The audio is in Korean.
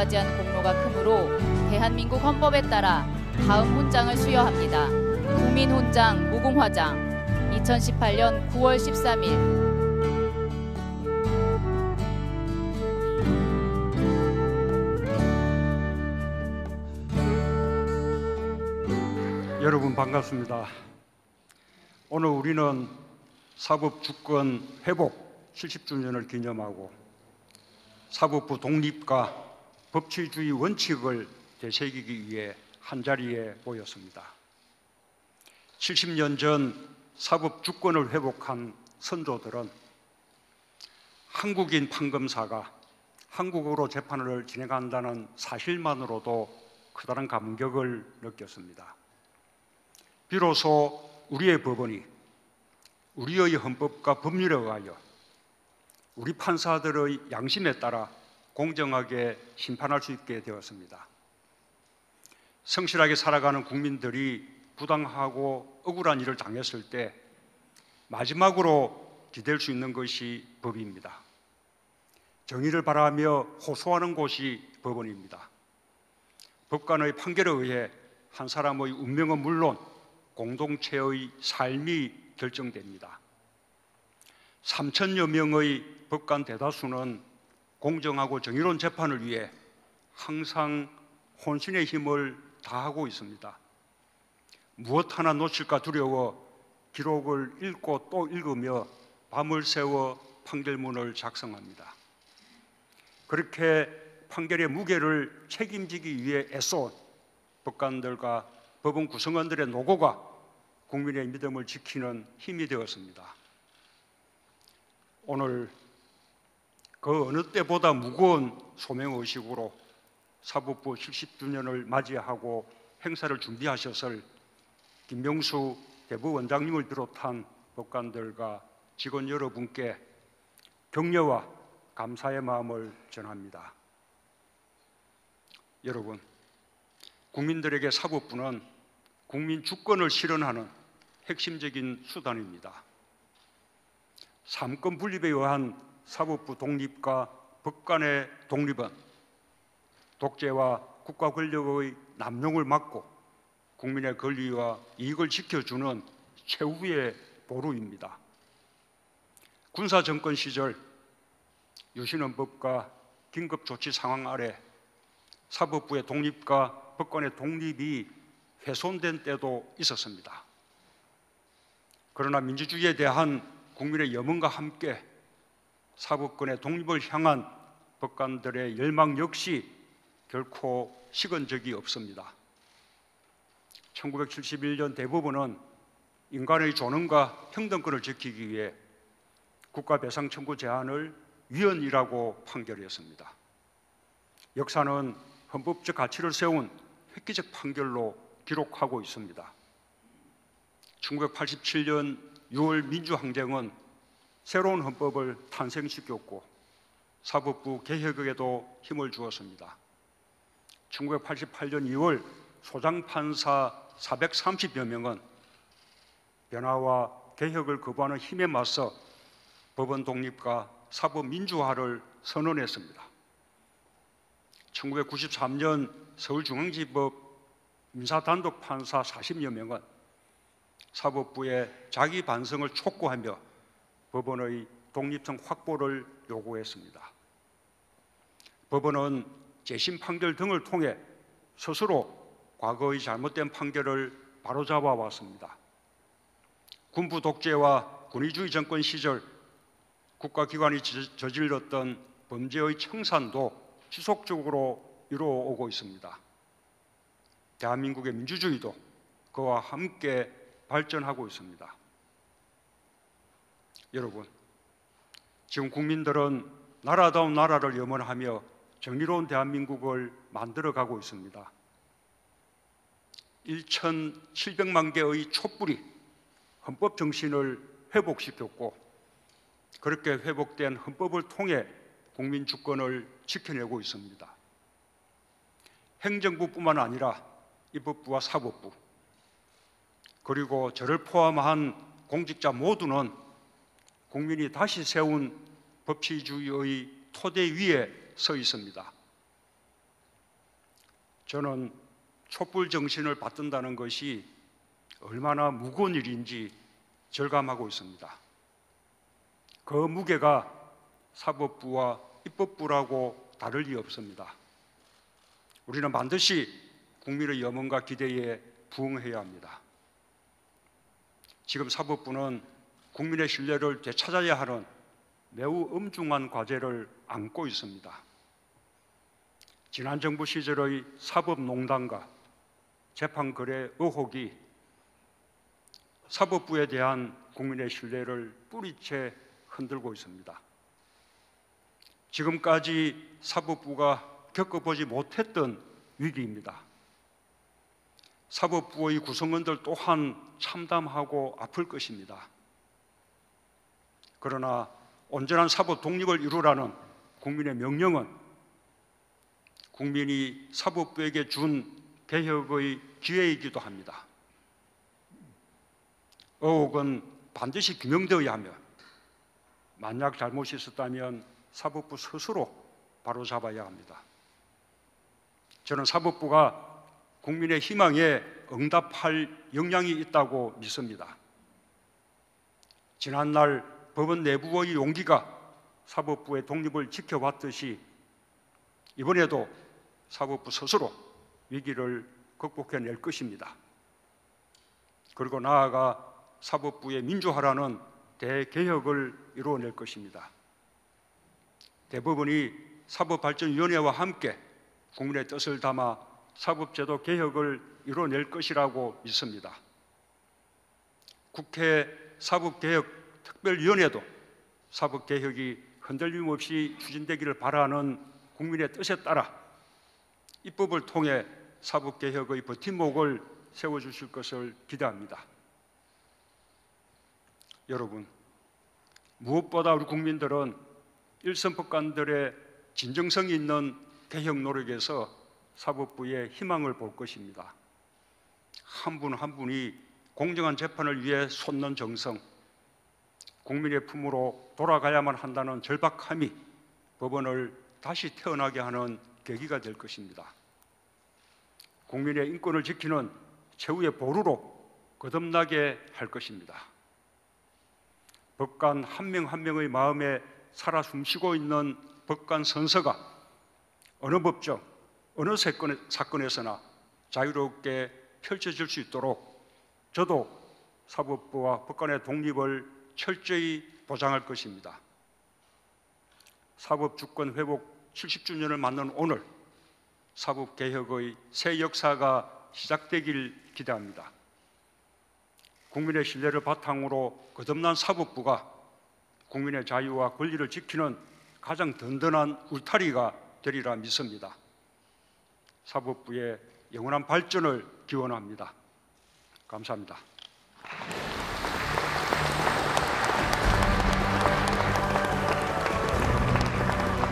맞이한 공로가 크므로 대한민국 헌법에 따라 다음 훈장을 수여합니다. 국민훈장 무궁화장 2018년 9월 13일 여러분 반갑습니다. 오늘 우리는 사법주권 회복 70주년을 기념하고 사법부 독립과 법치주의 원칙을 되새기기 위해 한자리에 모였습니다. 70년 전 사법주권을 회복한 선조들은 한국인 판검사가 한국어로 재판을 진행한다는 사실만으로도 커다란 감격을 느꼈습니다. 비로소 우리의 법원이 우리의 헌법과 법률에 의하여 우리 판사들의 양심에 따라 공정하게 심판할 수 있게 되었습니다. 성실하게 살아가는 국민들이 부당하고 억울한 일을 당했을 때 마지막으로 기댈 수 있는 것이 법입니다. 정의를 바라며 호소하는 곳이 법원입니다. 법관의 판결에 의해 한 사람의 운명은 물론 공동체의 삶이 결정됩니다. 3천여 명의 법관 대다수는 공정하고 정의로운 재판을 위해 항상 혼신의 힘을 다하고 있습니다. 무엇 하나 놓칠까 두려워 기록을 읽고 또 읽으며 밤을 새워 판결문을 작성합니다. 그렇게 판결의 무게를 책임지기 위해 애써온 법관들과 법원 구성원들의 노고가 국민의 믿음을 지키는 힘이 되었습니다. 오늘 그 어느 때보다 무거운 소명의식으로 사법부 70주년을 맞이하고 행사를 준비하셨을 김명수 대법원장님을 비롯한 법관들과 직원 여러분께 격려와 감사의 마음을 전합니다. 여러분, 국민들에게 사법부는 국민 주권을 실현하는 핵심적인 수단입니다. 삼권 분립에 의한 사법부 독립과 법관의 독립은 독재와 국가 권력의 남용을 막고 국민의 권리와 이익을 지켜주는 최후의 보루입니다. 군사정권 시절 유신헌법과 긴급조치 상황 아래 사법부의 독립과 법관의 독립이 훼손된 때도 있었습니다. 그러나 민주주의에 대한 국민의 염원과 함께 사법권의 독립을 향한 법관들의 열망 역시 결코 식은 적이 없습니다. 1971년 대법원은 인간의 존엄과 평등권을 지키기 위해 국가배상 청구 제한을 위헌이라고 판결했습니다. 역사는 헌법적 가치를 세운 획기적 판결로 기록하고 있습니다. 1987년 6월 민주항쟁은 새로운 헌법을 탄생시켰고 사법부 개혁에도 힘을 주었습니다. 1988년 2월 소장판사 430여 명은 변화와 개혁을 거부하는 힘에 맞서 법원 독립과 사법 민주화를 선언했습니다. 1993년 서울중앙지법 민사단독 판사 40여 명은 사법부의 자기 반성을 촉구하며 법원의 독립성 확보를 요구했습니다. 법원은 재심 판결 등을 통해 스스로 과거의 잘못된 판결을 바로잡아 왔습니다. 군부 독재와 군의주의 정권 시절 국가기관이 저질렀던 범죄의 청산도 지속적으로 이루어오고 있습니다. 대한민국의 민주주의도 그와 함께 발전하고 있습니다. 여러분, 지금 국민들은 나라다운 나라를 염원하며 정의로운 대한민국을 만들어가고 있습니다. 1,700만 개의 촛불이 헌법 정신을 회복시켰고 그렇게 회복된 헌법을 통해 국민 주권을 지켜내고 있습니다. 행정부뿐만 아니라 입법부와 사법부 그리고 저를 포함한 공직자 모두는 국민이 다시 세운 법치주의의 토대 위에 서 있습니다. 저는 촛불 정신을 받든다는 것이 얼마나 무거운 일인지 절감하고 있습니다. 그 무게가 사법부와 입법부라고 다를 리 없습니다. 우리는 반드시 국민의 염원과 기대에 부응해야 합니다. 지금 사법부는 국민의 신뢰를 되찾아야 하는 매우 엄중한 과제를 안고 있습니다. 지난 정부 시절의 사법농단과 재판거래 의혹이 사법부에 대한 국민의 신뢰를 뿌리채 흔들고 있습니다. 지금까지 사법부가 겪어보지 못했던 위기입니다. 사법부의 구성원들 또한 참담하고 아플 것입니다. 그러나 온전한 사법 독립을 이루라는 국민의 명령은 국민이 사법부에게 준 개혁의 기회이기도 합니다. 의혹은 반드시 규명되어야 하며 만약 잘못이 있었다면 사법부 스스로 바로잡아야 합니다. 저는 사법부가 국민의 희망에 응답할 역량이 있다고 믿습니다. 지난날 법원 내부의 용기가 사법부의 독립을 지켜왔듯이 이번에도 사법부 스스로 위기를 극복해낼 것입니다. 그리고 나아가 사법부의 민주화라는 대개혁을 이루어낼 것입니다. 대법원이 사법발전위원회와 함께 국민의 뜻을 담아 사법제도 개혁을 이루어낼 것이라고 믿습니다. 국회 사법개혁특별위원회도 사법개혁이 흔들림 없이 추진되기를 바라는 국민의 뜻에 따라 입법을 통해 사법개혁의 버팀목을 세워주실 것을 기대합니다. 여러분, 무엇보다 우리 국민들은 일선법관들의 진정성 있는 개혁 노력에서 사법부의 희망을 볼 것입니다. 한 분 한 분이 공정한 재판을 위해 솟는 정성, 국민의 품으로 돌아가야만 한다는 절박함이 법원을 다시 태어나게 하는 계기가 될 것입니다. 국민의 인권을 지키는 최후의 보루로 거듭나게 할 것입니다. 법관 한 명 한 명의 마음에 살아 숨쉬고 있는 법관 선서가 어느 법정, 어느 사건에서나 자유롭게 펼쳐질 수 있도록 저도 사법부와 법관의 독립을 철저히 보장할 것입니다. 사법주권 회복 70주년을 맞는 오늘, 사법개혁의 새 역사가 시작되길 기대합니다. 국민의 신뢰를 바탕으로 거듭난 사법부가 국민의 자유와 권리를 지키는 가장 든든한 울타리가 되리라 믿습니다. 사법부의 영원한 발전을 기원합니다. 감사합니다.